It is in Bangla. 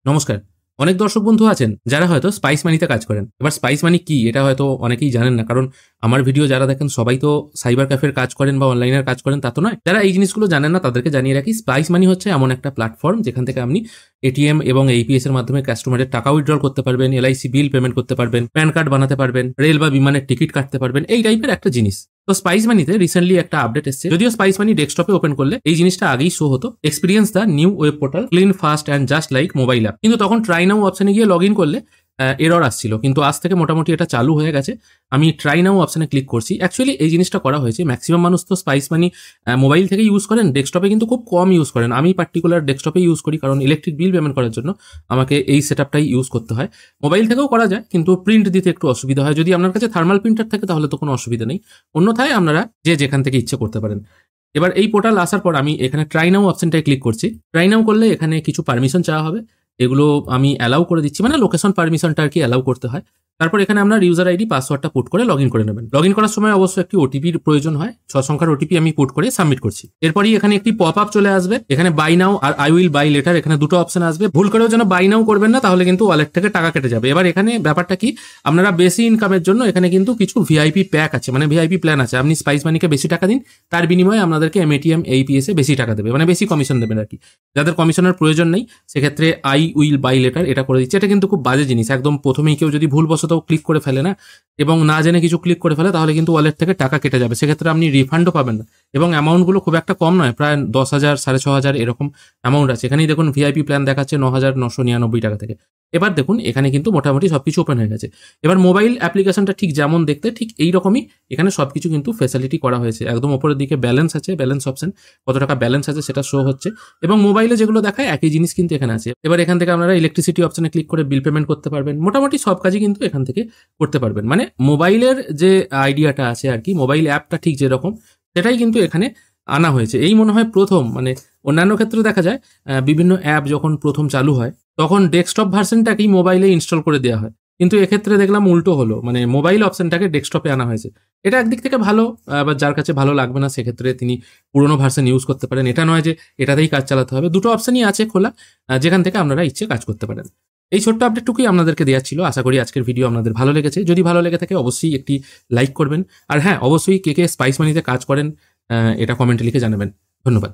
নমস্কার। অনেক দর্শক বন্ধু আছেন যারা হয়তো স্পাইস মানিতে কাজ করেন। এবার স্পাইস মানি কি এটা হয়তো অনেকেই জানেন না। কারণ আমার ভিডিও যারা দেখেন সবাই তো সাইবার ক্যাফের কাজ করেন বা অনলাইনের কাজ করেন তা তো নয়। যারা এই জিনিসগুলো জানেন না তাদেরকে জানিয়ে রাখি, স্পাইস মানি হচ্ছে এমন একটা প্ল্যাটফর্ম যেখান থেকে আপনি এটিএম এবং এইপিএস এর মাধ্যমে কাস্টমারের টাকা উইথড্রল করতে পারবেন, এলআইসি বিল পেমেন্ট করতে পারবেন, প্যান কার্ড বানাতে পারবেন, রেল বা বিমানের টিকিট কাটতে পারবেন, এই টাইপের একটা জিনিস। তো স্পাইস মানিতে রিসেন্টলি একটা আপডেট এসেছে। যদিও স্পাইস মানি ডেস্কটপে ওপেন করলে এই জিনিসটা আগেই শো হতো, experience the new web portal, clean, fast and just like mobile app. কিন্তু তখন ট্রাই নাও অপশনে গিয়ে লগ ইন করলে এরর আসছিল, কিন্তু আজ থেকে মোটামুটি এটা চালু হয়ে গেছে। আমি ট্রাই নাও অপশনে ক্লিক করছি। অ্যাকচুয়ালি এই জিনিসটা করা হয়েছে, ম্যাক্সিমাম মানুষ তো স্পাইস মানি মোবাইল থেকে ইউজ করেন, ডেস্কটপে কিন্তু খুব কম ইউজ করেন। আমি পার্টিকুলার ডেস্কটপে ইউজ করি কারণ ইলেকট্রিক বিল পেমেন্ট করার জন্য আমাকে এই সেটআপটাই ইউজ করতে হয়। মোবাইল থেকেও করা যায় কিন্তু প্রিন্ট দিতে একটু অসুবিধা হয়। যদি আপনার কাছে থার্মাল প্রিন্টার থাকে তাহলে তো কোনো অসুবিধা নেই, অন্যথায় আপনারা যে যেখান থেকে ইচ্ছে করতে পারেন। এবার এই পোর্টাল আসার পর আমি এখানে ট্রাই নাও অপশনটায় ক্লিক করছি। ট্রাই নাও করলে এখানে কিছু পারমিশন চাওয়া হবে, এগুলো আমি অ্যালাউ করে দিচ্ছি, মানে লোকেশন পারমিশনটা আর কি অ্যালাউ করতে হয়। তারপর এখানে আপনার ইউজার আইডি পাসওয়ার্ডটা পুট করে লগ ইন করে নেবেন। লগ ইন করার সময় অবশ্যই একটি ওটিপির প্রয়োজন হয়, 6 সংখ্যার ওটিপি আমি পুট করে সাবমিট করছি। এরপরই এখানে একটি পপ আপ চলে আসবে, এখানে বাই নাও আর আই উইল বাই লেটার, এখানে দুটো অপশন আসবে। ভুল করেও যেন বাই নাও করবেন না, তাহলে কিন্তু ওয়ালেট থেকে টাকা কেটে যাবে। এবার এখানে ব্যাপারটা কি, আপনারা বেশি ইনকামের জন্য এখানে কিন্তু কিছু ভিআইপি প্যাক আছে, মানে ভিআইপি প্ল্যান আছে। আপনি স্পাইস মানিকে বেশি টাকা দিন, তার বিনিময়ে আপনাদেরকে এমএটিএম এইপিএস এ বেশি টাকা দেবে, মানে বেশি কমিশন দেবেন আর কি। যাদের কমিশনের প্রয়োজন নেই সেক্ষেত্রে আই উইল বাই লেটার এটা করে দিচ্ছে। এটা কিন্তু খুব বাজে জিনিস। একদম প্রথমেই কেউ যদি ভুলবশত ক্লিক করে ফেলে না এবং না জেনে কিছু ক্লিক করে ফেলে তাহলে কিন্তু ওয়ালেট থেকে টাকা কেটে যাবে, সেক্ষেত্রে আপনি রিফান্ডও পাবেন না। এবং অ্যামাউন্টগুলো খুব একটা কম নয়, প্রায় 10,000, 6,500 এরকম অ্যামাউন্ট আছে। এখানেই দেখুন ভিআইপি প্ল্যান দেখাচ্ছে 9,999 টাকা থেকে। এবার দেখুন এখানে কিন্তু মোটামুটি সবকিছু ওপেন হয়ে গেছে। এবার মোবাইল অ্যাপ্লিকেশনটা ঠিক যেমন দেখতে ঠিক এইরকমই এখানে সবকিছু কিন্তু ফ্যাসিলিটি করা হয়েছে। একদম ওপরের দিকে ব্যালেন্স আছে, ব্যালেন্স অপশন, কত টাকা ব্যালেন্স আছে সেটা শো হচ্ছে, এবং মোবাইলে যেগুলো দেখায় একই জিনিস কিন্তু এখানে আছে। এবার এখান থেকে আপনারা ইলেকট্রিসিটি অপশনে ক্লিক করে বিল পেমেন্ট করতে পারবেন। মোটামুটি সব কাজই কিন্তু এখান থেকে করতে পারবেন। মানে মোবাইলের যে আইডিয়াটা আছে আর কি, মোবাইল অ্যাপটা ঠিক যেরকম সেটাই কিন্তু এখানে আনা হয়েছে। এই মনে হয় প্রথম, মানে অন্যান্য ক্ষেত্রে দেখা যায় বিভিন্ন অ্যাপ যখন প্রথম চালু হয় তখন ডেস্কটপ ভার্সনটাকেই মোবাইলে ইনস্টল করে দেওয়া হয়, কিন্তু এক্ষেত্রে দেখলাম উল্টো হলো, মানে মোবাইল অপশনটাকে ডেস্কটপে আনা হয়েছে। এটা একদিক থেকে ভালো, আবার যার কাছে ভালো লাগবে না সেক্ষেত্রে তিনি পুরোনো ভার্সন ইউজ করতে পারেন। এটা নয় যে এটাতেই কাজ চালাতে হবে, দুটো অপশনই আছে খোলা, যেখান থেকে আপনারা ইচ্ছে কাজ করতে পারেন। এই ছোট্ট আপডেটটুকুই আপনাদেরকে দেওয়া ছিল। আশা করি আজকের ভিডিও আপনাদের ভালো লেগেছে। যদি ভালো লেগে থাকে অবশ্যই একটি লাইক করবেন, আর হ্যাঁ অবশ্যই কে কে স্পাইস মানিতে কাজ করেন এটা কমেন্টে লিখে জানাবেন। ধন্যবাদ।